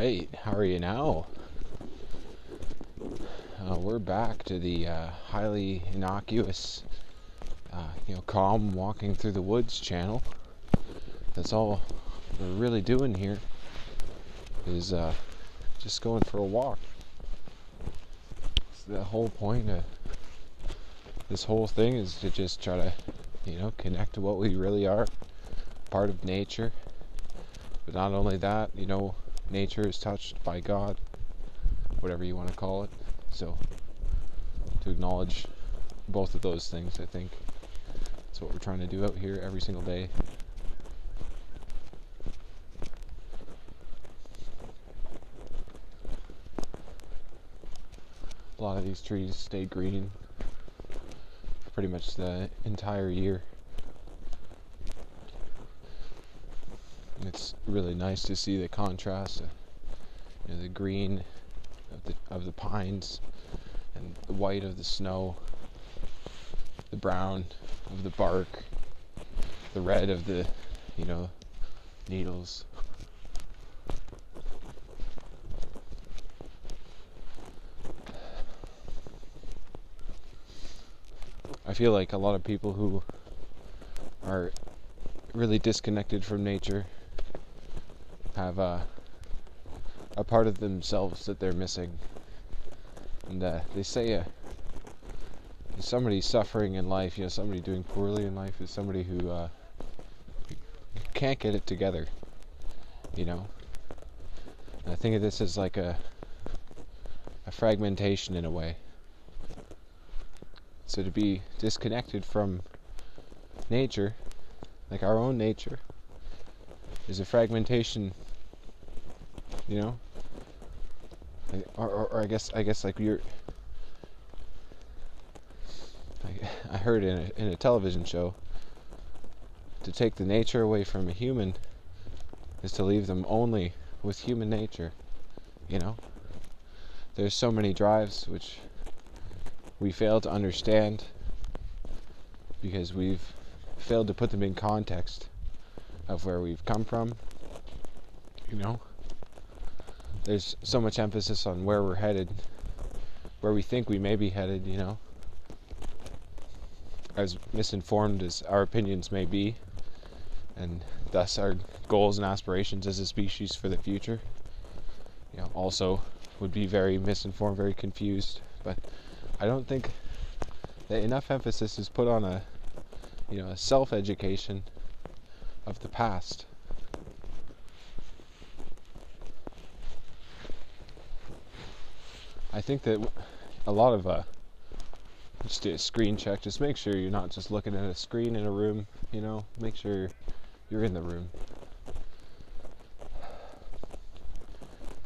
right, how are you now? We're back to the highly innocuous, calm walking through the woods channel. That's all we're really doing here is just going for a walk. So the whole point of this whole thing is to just try to, connect to what we really are, part of nature. But not only that, nature is touched by God, whatever you want to call it. So to acknowledge both of those things, I think that's what we're trying to do out here every single day. A lot of these trees stay green pretty much the entire year. It's really nice to see the contrast, the green of the pines and the white of the snow, the brown of the bark, the red of the, needles. I feel like a lot of people who are really disconnected from nature have a part of themselves that they're missing. And they say somebody suffering in life, somebody doing poorly in life is somebody who can't get it together, And I think of this as like a fragmentation in a way. So to be disconnected from nature, like our own nature, is a fragmentation, or I guess like I heard in a television show, to take the nature away from a human is to leave them only with human nature. There's so many drives which we fail to understand because we've failed to put them in context of where we've come from. There's so much emphasis on where we're headed, where we think we may be headed, as misinformed as our opinions may be, and thus our goals and aspirations as a species for the future, also would be very misinformed, very confused. But I don't think that enough emphasis is put on a self-education of the past. I think that a lot of just do a screen check. Just make sure you're not just looking at a screen in a room. Make sure you're in the room.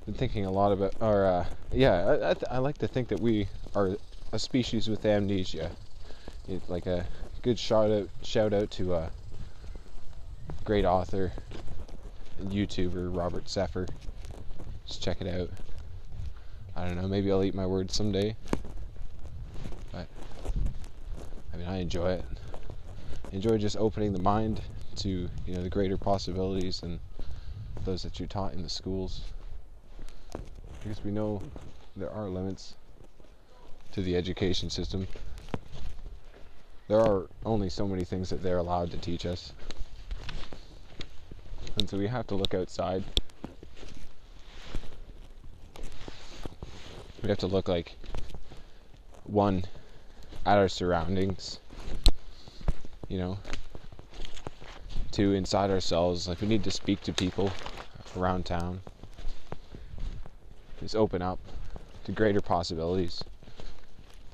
Been thinking a lot about, I like to think that we are a species with amnesia. Like a good shout out to a great author and YouTuber, Robert Seffer. Just check it out. I don't know, maybe I'll eat my words someday. But I enjoy it. I enjoy just opening the mind to, the greater possibilities and those that you're taught in the schools. Because we know there are limits to the education system. There are only so many things that they're allowed to teach us. And so we have to look outside. We have to look at our surroundings, two, inside ourselves. Like, we need to speak to people around town. Just open up to greater possibilities.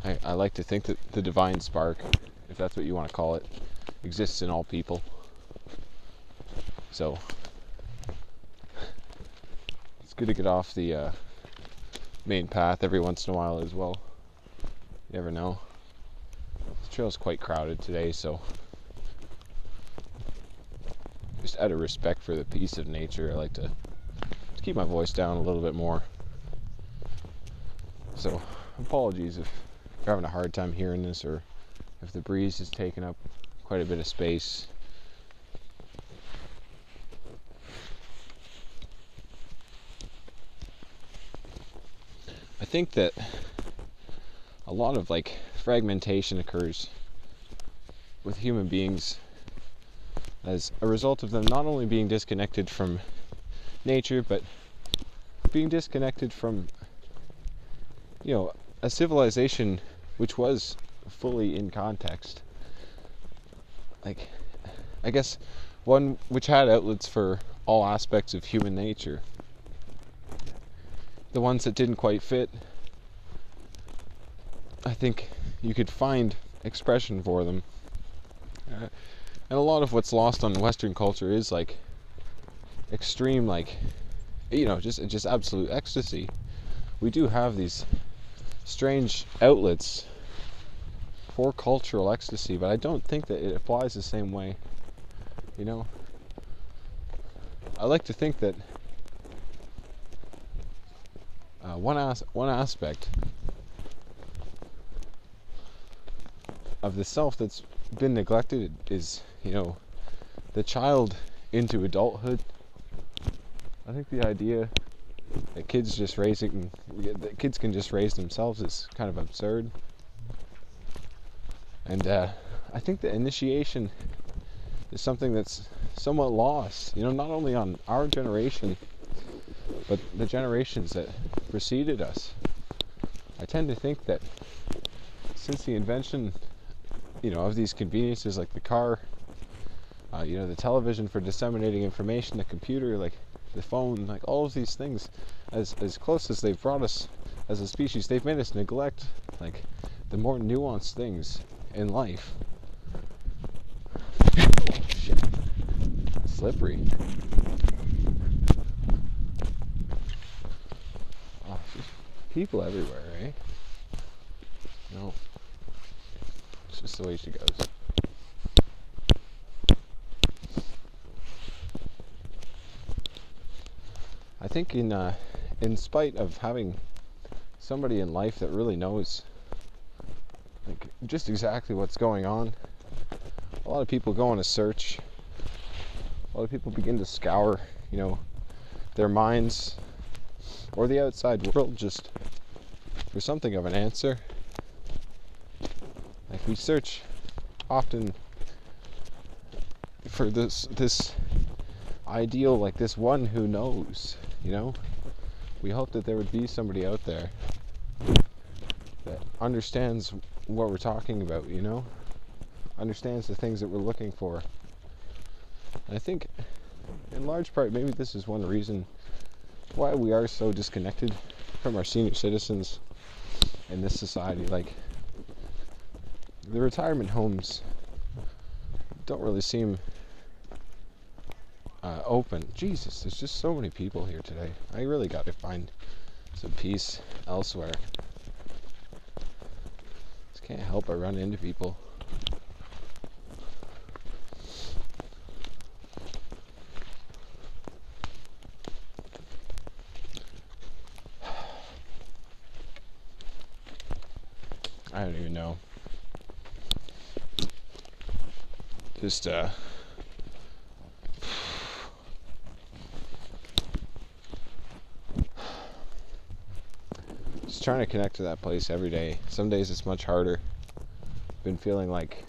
I like to think that the divine spark, if that's what you want to call it, exists in all people. So it's good to get off the main path every once in a while as well. You never know. The trail's quite crowded today, so just out of respect for the peace of nature, I like to keep my voice down a little bit more. So apologies if you're having a hard time hearing this, or if the breeze is taking up quite a bit of space. think that a lot of like fragmentation occurs with human beings as a result of them not only being disconnected from nature, but being disconnected from, a civilization which was fully in context. Like, I guess one which had outlets for all aspects of human nature. The ones that didn't quite fit, I think you could find expression for them. And a lot of what's lost on Western culture is like extreme, like, just absolute ecstasy. We do have these strange outlets for cultural ecstasy, but I don't think that it applies the same way. I like to think that one aspect of the self that's been neglected is, the child into adulthood. I think the idea that kids can just raise themselves is kind of absurd. And I think that initiation is something that's somewhat lost, not only on our generation, but the generations that preceded us. I tend to think that since the invention, of these conveniences like the car, the television for disseminating information, the computer, like the phone, like all of these things, as close as they've brought us as a species, they've made us neglect like the more nuanced things in life. Oh, shit. Slippery. Oh, just people everywhere, eh? No. It's just the way she goes. I think in spite of having somebody in life that really knows like just exactly what's going on, a lot of people go on a search. A lot of people begin to scour, their minds or the outside world just for something of an answer. Like we search often for this ideal, like this one who knows, We hope that there would be somebody out there that understands what we're talking about, understands the things that we're looking for. And I think in large part maybe this is one reason why we are so disconnected from our senior citizens in this society. Like the retirement homes don't really seem open. Jesus, there's just so many people here today. I really got to find some peace elsewhere. Just can't help but run into people. I don't even know. Just trying to connect to that place every day. Some days it's much harder. Been feeling like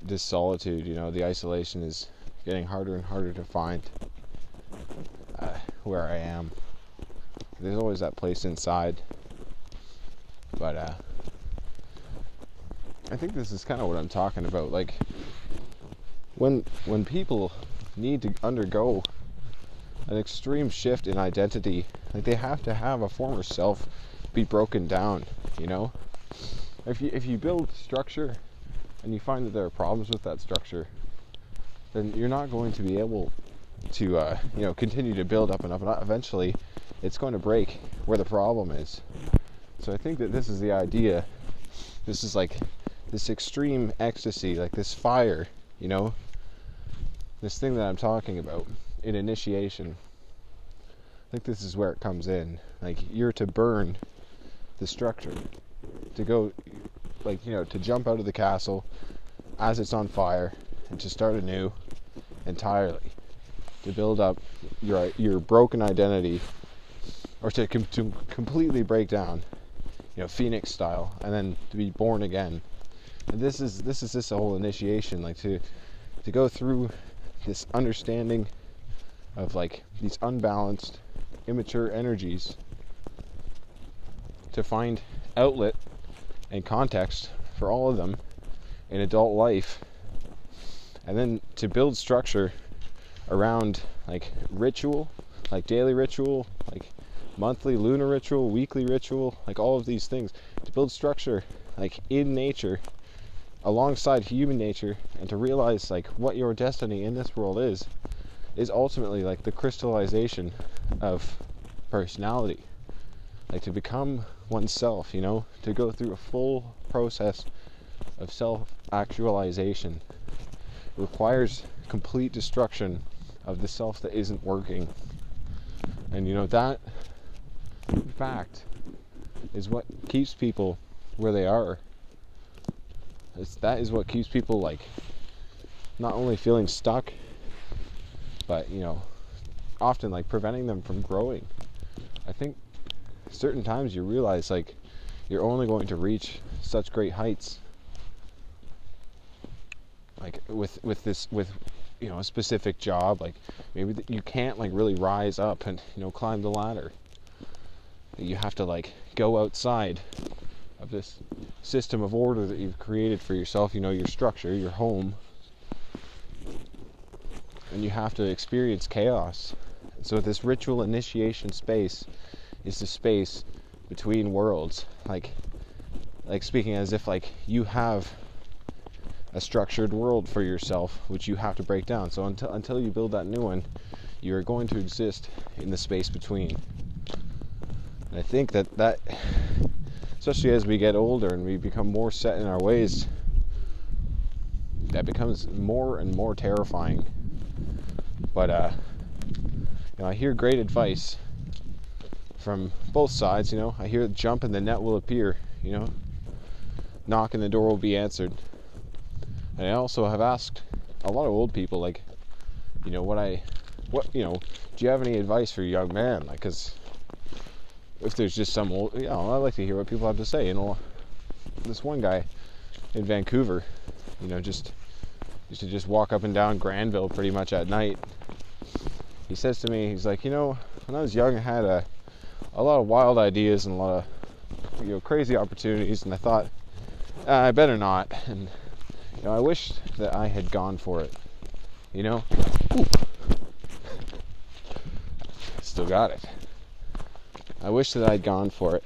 this solitude, the isolation is getting harder and harder to find where I am. There's always that place inside, but I think this is kind of what I'm talking about. Like when people need to undergo an extreme shift in identity, like they have to have a former self be broken down, If you build structure and you find that there are problems with that structure, then you're not going to be able to continue to build up and up and up. Eventually it's going to break where the problem is. So I think that this is the idea. This is like this extreme ecstasy, like this fire, this thing that I'm talking about in initiation. I think this is where it comes in. Like you're to burn the structure, to go, to jump out of the castle as it's on fire and to start anew entirely, to build up your broken identity or to completely break down, Phoenix style, and then to be born again. And this is this whole initiation, like to go through this understanding of like these unbalanced, immature energies, to find outlet and context for all of them in adult life, and then to build structure around like ritual, like daily ritual, like monthly lunar ritual, weekly ritual, like all of these things, to build structure like in nature alongside human nature, and to realize like what your destiny in this world is ultimately like the crystallization of personality, like to become oneself, to go through a full process of self-actualization. It requires complete destruction of the self that isn't working. And that fact is what keeps people where they are. That is what keeps people like not only feeling stuck, but often like preventing them from growing. I think certain times you realize like you're only going to reach such great heights, like with a specific job, like maybe you can't like really rise up and climb the ladder. You have to like go outside of this system of order that you've created for yourself, your structure, your home, and you have to experience chaos. So this ritual initiation space is the space between worlds, like speaking as if like you have a structured world for yourself, which you have to break down. So until you build that new one, you're going to exist in the space between. And I think that especially as we get older and we become more set in our ways, that becomes more and more terrifying. But I hear great advice from both sides. I hear jump and the net will appear. Knock and the door will be answered. And I also have asked a lot of old people, like, do you have any advice for a young man? Like, because if there's just some old, I like to hear what people have to say. This one guy in Vancouver, just used to just walk up and down Granville pretty much at night. He says to me, he's like, when I was young, I had a lot of wild ideas and a lot of crazy opportunities, and I thought, I better not. And I wish that I had gone for it. Still got it. I wish that I'd gone for it.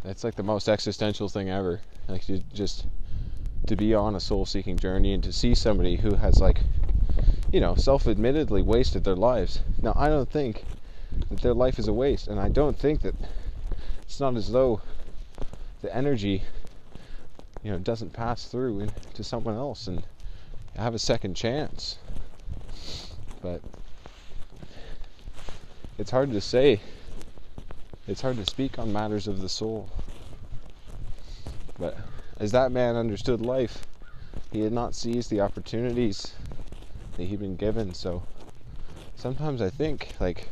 That's like the most existential thing ever. Like to be on a soul-seeking journey and to see somebody who has like, self-admittedly wasted their lives. Now, I don't think that their life is a waste, and I don't think that it's not as though the energy, doesn't pass through into someone else and have a second chance. But it's hard to say. It's hard to speak on matters of the soul. But as that man understood life, he had not seized the opportunities that he'd been given. So sometimes I think, like,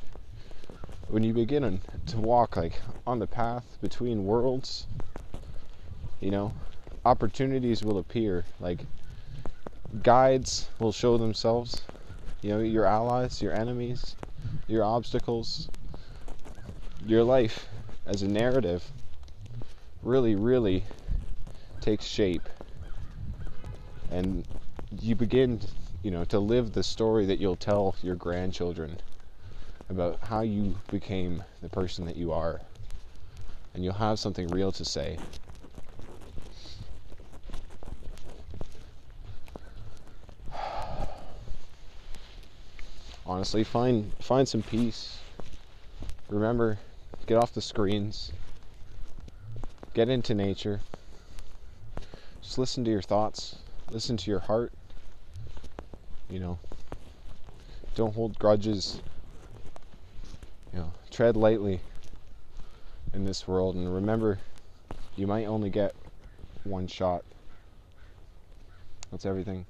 when you begin to walk like on the path between worlds, opportunities will appear. Like, guides will show themselves. Your allies, your enemies, your obstacles. Your life as a narrative really, really takes shape, and you begin, to live the story that you'll tell your grandchildren about how you became the person that you are, and you'll have something real to say. Honestly, find some peace. Remember, get off the screens. Get into nature. Just listen to your thoughts. Listen to your heart. Don't hold grudges. Tread lightly in this world, and remember, you might only get one shot. That's everything.